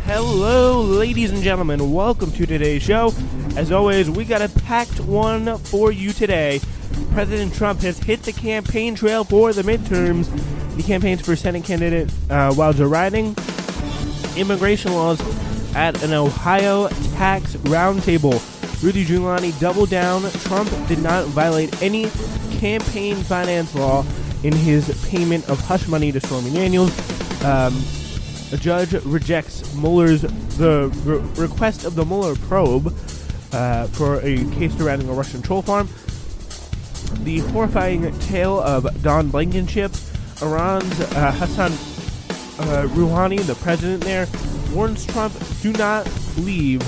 Hello, ladies and gentlemen. Welcome to today's show. As always, we got a packed one for you today. President Trump has hit the campaign trail for the midterms. The campaigns for Senate candidate while riding. Immigration laws at an Ohio tax roundtable. Rudy Guiliani doubled down. Trump did not violate any campaign finance law in his payment of hush money to Stormy Daniels. A judge rejects the request of the Mueller probe for a case surrounding a Russian troll farm. The horrifying tale of Don Blankenship. Iran's Hassan Rouhani, the president there, warns Trump do not leave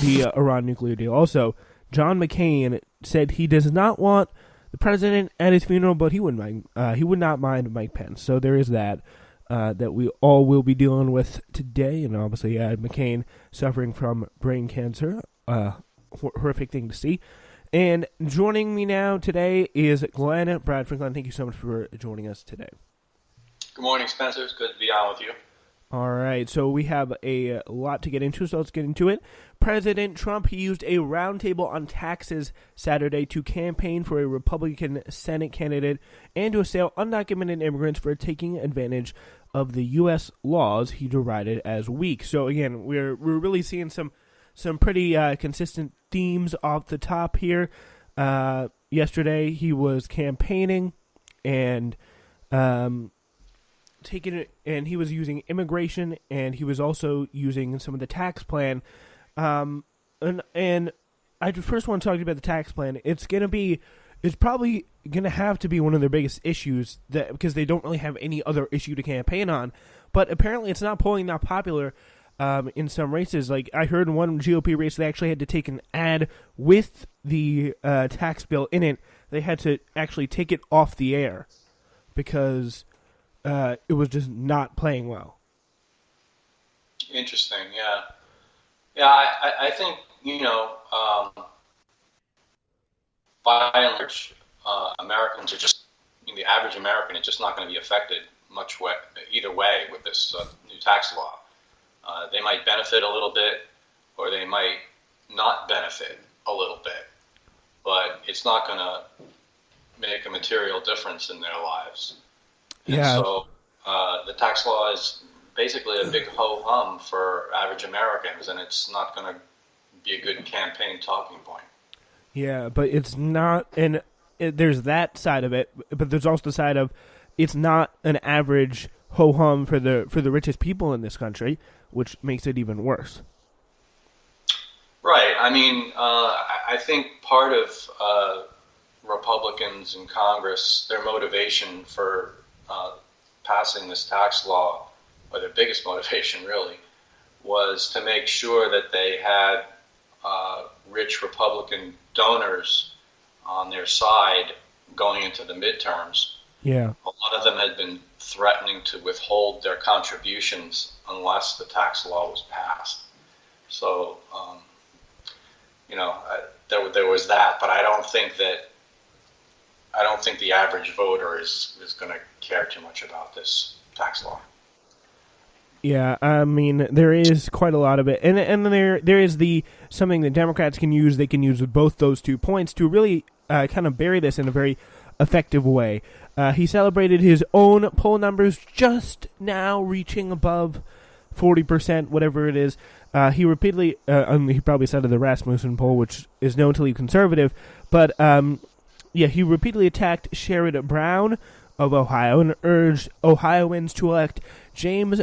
the Iran nuclear deal. Also, John McCain said he does not want the president at his funeral, but he would not mind Mike Pence. So there is that we all will be dealing with today, and obviously McCain suffering from brain cancer, horrific thing to see. And joining me now today is Glenn Bradford. Glenn, thank you so much for joining us today. Good morning, Spencer. It's good to be on with you. All right, so we have a lot to get into, so let's get into it. President Trump, he used a roundtable on taxes Saturday to campaign for a Republican Senate candidate and to assail undocumented immigrants for taking advantage of the U.S. laws he derided as weak. So again, we're really seeing some pretty consistent themes off the top here. Yesterday, he was campaigning and he was using immigration, and he was also using some of the tax plan. And I first want to talk to you about the tax plan. It's probably going to have to be one of their biggest issues because they don't really have any other issue to campaign on. But apparently it's not polling that popular in some races. Like I heard in one GOP race, they actually had to take an ad with the tax bill in it. They had to actually take it off the air because it was just not playing well. Interesting, yeah. I think by and large, Americans are the average American is just not going to be affected either way with this new tax law. They might benefit a little bit, or they might not benefit a little bit, but it's not going to make a material difference in their lives. Yeah. And so the tax law is basically a big ho-hum for average Americans, and it's not going to be a good campaign talking point. Yeah, but it's not, and there's that side of it, but there's also the side of it's not an average ho-hum for the richest people in this country, which makes it even worse. Right. I mean, I think part of Republicans in Congress, their motivation for passing this tax law, or their biggest motivation really, was to make sure that they had rich Republican donors on their side going into the midterms. Yeah. A lot of them had been threatening to withhold their contributions unless the tax law was passed. So, there was that, but I don't think the average voter is going to care too much about this tax law. Yeah, I mean, there is quite a lot of it. And there is something that Democrats can use. They can use with both those 2 points to really kind of bury this in a very effective way. He celebrated his own poll numbers just now reaching above 40%, whatever it is. He repeatedly, he probably cited the Rasmussen poll, which is known to leave conservative, but he repeatedly attacked Sherrod Brown of Ohio and urged Ohioans to elect James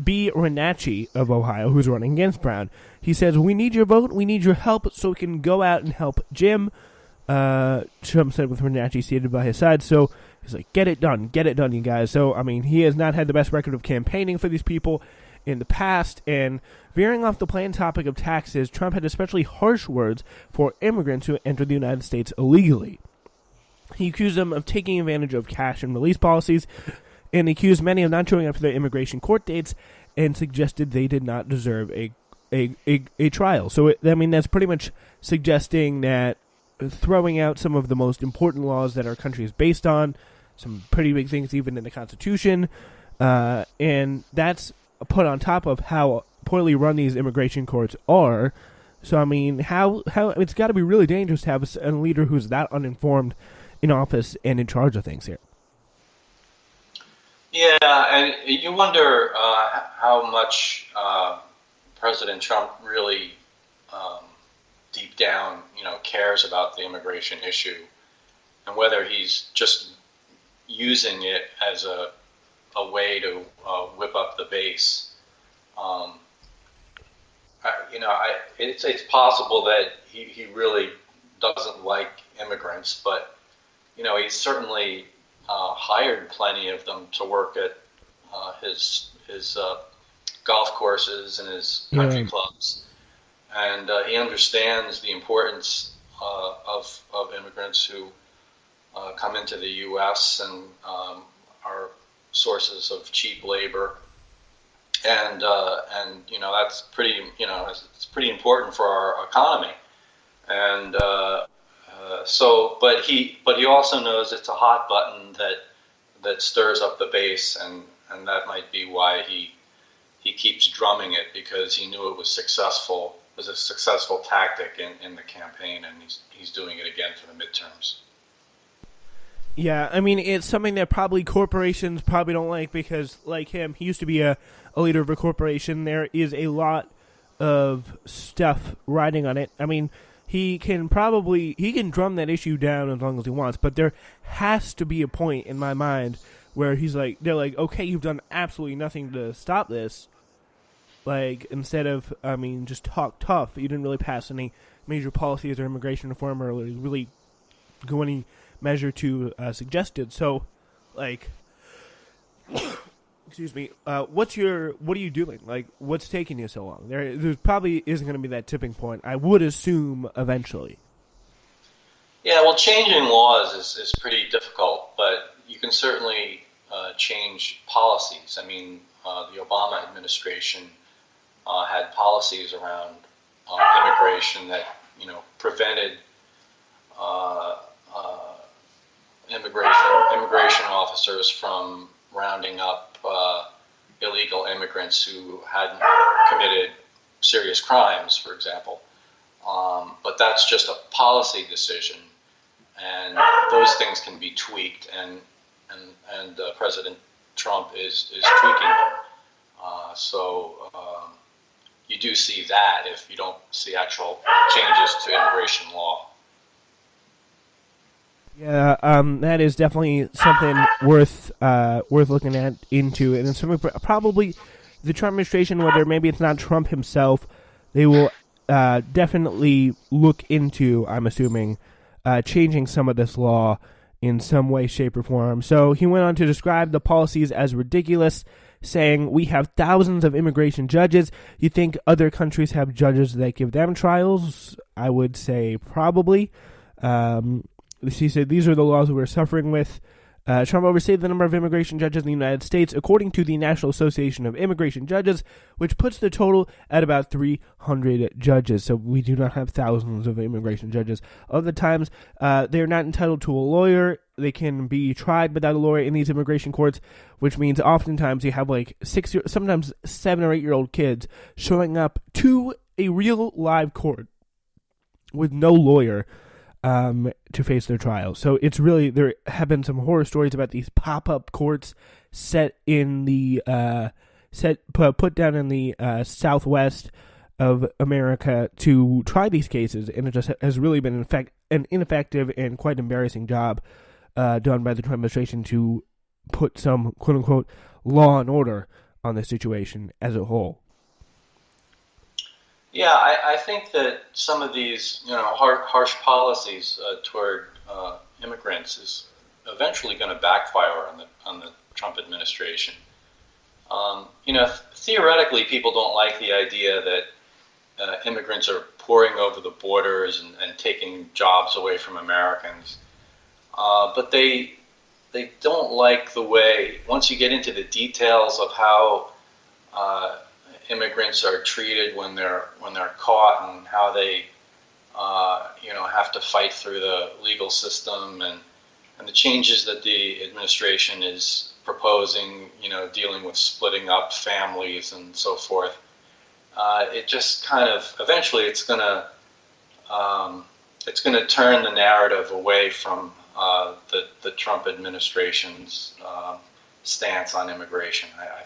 B. Renacci of Ohio, who's running against Brown. He says, "We need your vote, we need your help so we can go out and help Jim." Trump said with Renacci seated by his side. So he's like, get it done, you guys. So, I mean, he has not had the best record of campaigning for these people in the past. And veering off the plain topic of taxes, Trump had especially harsh words for immigrants who entered the United States illegally. He accused them of taking advantage of cash and release policies, and accused many of not showing up for their immigration court dates, and suggested they did not deserve a trial. So, that's pretty much suggesting that throwing out some of the most important laws that our country is based on, some pretty big things even in the Constitution, and that's put on top of how poorly run these immigration courts are. So I mean, how it's got to be really dangerous to have a leader who's that uninformed in office and in charge of things here. Yeah, and you wonder how much President Trump really, deep down, cares about the immigration issue, and whether he's just using it as a way to whip up the base. It's possible that he really doesn't like immigrants, but he's certainly hired plenty of them to work at his golf courses and his country clubs, and he understands the importance of immigrants who come into the U.S. and are sources of cheap labor, and that's pretty it's pretty important for our economy, and but he also knows it's a hot button that stirs up the base, and that might be why he keeps drumming it, because he knew it was successful. It was a successful tactic in the campaign, and he's doing it again for the midterms. Yeah, I mean, it's something that probably corporations probably don't like, because, like him, he used to be a leader of a corporation. There is a lot of stuff riding on it. I mean, he can drum that issue down as long as he wants, but there has to be a point in my mind where they're like, okay, you've done absolutely nothing to stop this. Like, instead of, I mean, just talk tough, you didn't really pass any major policies or immigration reform or really go any measure to suggest it. So, like, excuse me, what are you doing? Like, what's taking you so long? There probably isn't going to be that tipping point, I would assume, eventually. Yeah, well, changing laws is pretty difficult, but you can certainly change policies. I mean, the Obama administration had policies around immigration that prevented immigration officers from rounding up illegal immigrants who hadn't committed serious crimes, for example. But that's just a policy decision, and those things can be tweaked, and President Trump is tweaking them. So you do see that if you don't see actual changes to immigration law. Yeah, that is definitely something worth looking into, and it's something probably the Trump administration, whether maybe it's not Trump himself, they will definitely look into, I'm assuming, changing some of this law in some way, shape, or form. So he went on to describe the policies as ridiculous, saying, "We have thousands of immigration judges. You think other countries have judges that give them trials?" I would say probably. He said, "These are the laws we're suffering with." Trump overstated the number of immigration judges in the United States, according to the National Association of Immigration Judges, which puts the total at about 300 judges. So we do not have thousands of immigration judges. Other times, they're not entitled to a lawyer. They can be tried without a lawyer in these immigration courts, which means oftentimes you have like sometimes 7 or 8-year-old kids showing up to a real live court with no lawyer to face their trial. So it's really, there have been some horror stories about these pop-up courts set in the put down in the southwest of America to try these cases, and it just has really been an ineffective and quite embarrassing job done by the Trump administration to put some quote-unquote law and order on the situation as a whole. Yeah, I think that some of these, harsh policies toward immigrants is eventually going to backfire on the Trump administration. Theoretically, people don't like the idea that immigrants are pouring over the borders and taking jobs away from Americans, but they don't like the way, once you get into the details of how immigrants are treated when they're caught, and how they have to fight through the legal system, and and the changes that the administration is proposing, dealing with splitting up families and so forth, it just kind of eventually it's going to turn the narrative away from the Trump administration's stance on immigration. I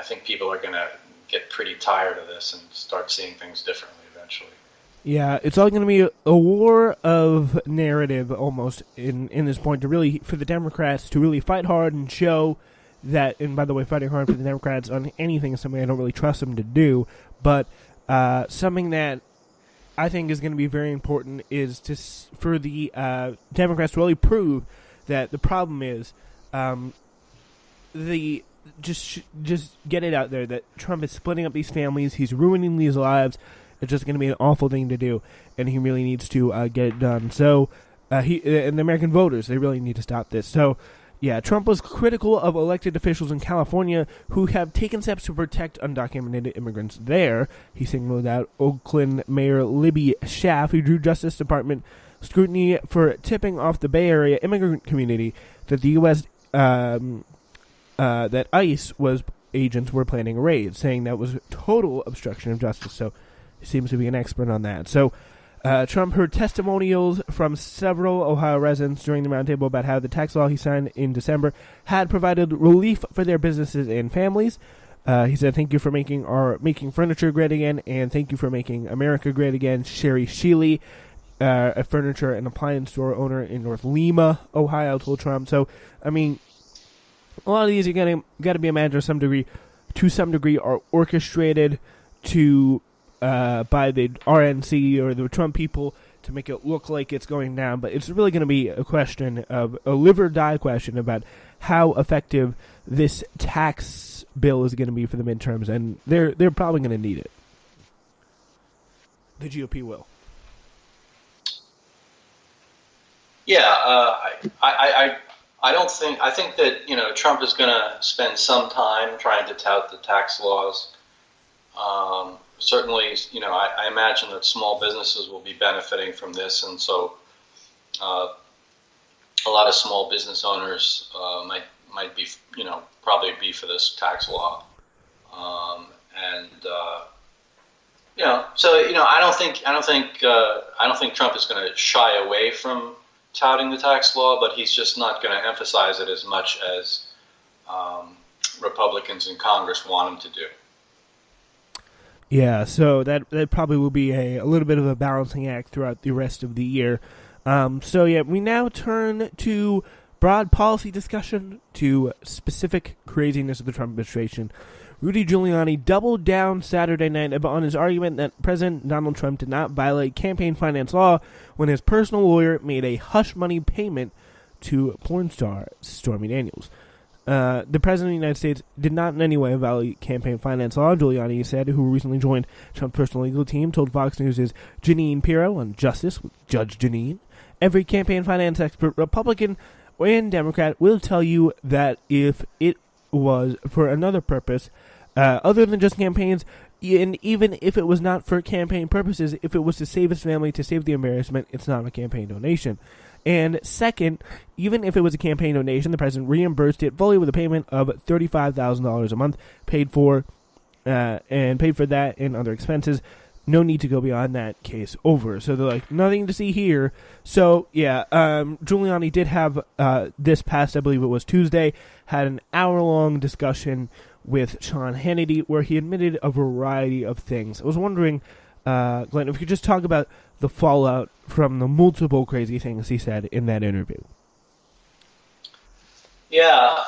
think people are going to get pretty tired of this and start seeing things differently eventually. Yeah, it's all going to be a war of narrative almost in this point for the Democrats to really fight hard and show that, and by the way, fighting hard for the Democrats on anything is something I don't really trust them to do, but something that I think is going to be very important is for the Democrats to really prove that the problem is just get it out there that Trump is splitting up these families, he's ruining these lives. It's just going to be an awful thing to do, and he really needs to get it done. So, and the American voters, they really need to stop this. So, yeah, Trump was critical of elected officials in California who have taken steps to protect undocumented immigrants there. He singled out Oakland Mayor Libby Schaaf, who drew Justice Department scrutiny for tipping off the Bay Area immigrant community that the U.S. That ICE agents were planning a raid, saying that was total obstruction of justice. So, he seems to be an expert on that. So, Trump heard testimonials from several Ohio residents during the roundtable about how the tax law he signed in December had provided relief for their businesses and families. He said, "Thank you for making furniture great again, and thank you for making America great again." Sherry Sheely, a furniture and appliance store owner in North Lima, Ohio, told Trump. So, I mean, a lot of these you got to be imagined to some degree are orchestrated by the RNC or the Trump people to make it look like it's going down, but it's really going to be a live or die question about how effective this tax bill is going to be for the midterms, and they're probably going to need it. The GOP will. Yeah, I think that Trump is going to spend some time trying to tout the tax laws. Certainly, I imagine that small businesses will be benefiting from this, and so a lot of small business owners might be, probably be for this tax law, so I don't think Trump is going to shy away from touting the tax law, but he's just not going to emphasize it as much as Republicans in Congress want him to do. Yeah, so that probably will be a little bit of a balancing act throughout the rest of the year. We now turn to broad policy discussion, to specific craziness of the Trump administration. Rudy Giuliani doubled down Saturday night on his argument that President Donald Trump did not violate campaign finance law when his personal lawyer made a hush money payment to porn star Stormy Daniels. The President of the United States did not in any way violate campaign finance law, Giuliani said, who recently joined Trump's personal legal team, told Fox News' Jeanine Pirro on Justice with Judge Jeanine. Every campaign finance expert, Republican and Democrat, will tell you that if it was for another purpose, other than just campaigns, and even if it was not for campaign purposes, if it was to save his family, to save the embarrassment, it's not a campaign donation. And second, even if it was a campaign donation, the president reimbursed it fully with a payment of $35,000 a month, paid for that and other expenses. No need to go beyond that. Case over. So they're like, nothing to see here. So yeah, Giuliani did have this past, I believe it was Tuesday, had an hour-long discussion with Sean Hannity where he admitted a variety of things. I was wondering, Glenn, if you could just talk about the fallout from the multiple crazy things he said in that interview. Yeah,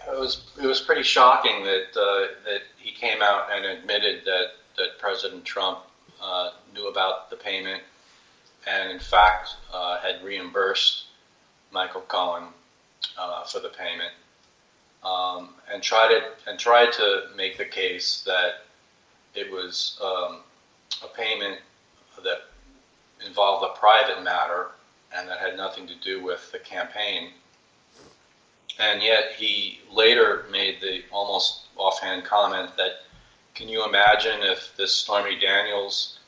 it was pretty shocking that he came out and admitted that President Trump knew about the payment and in fact had reimbursed Michael Cohen for the payment, and tried to make the case that it was a payment that involved a private matter and that had nothing to do with the campaign. And yet he later made the almost offhand comment that, can you imagine if this Stormy Daniels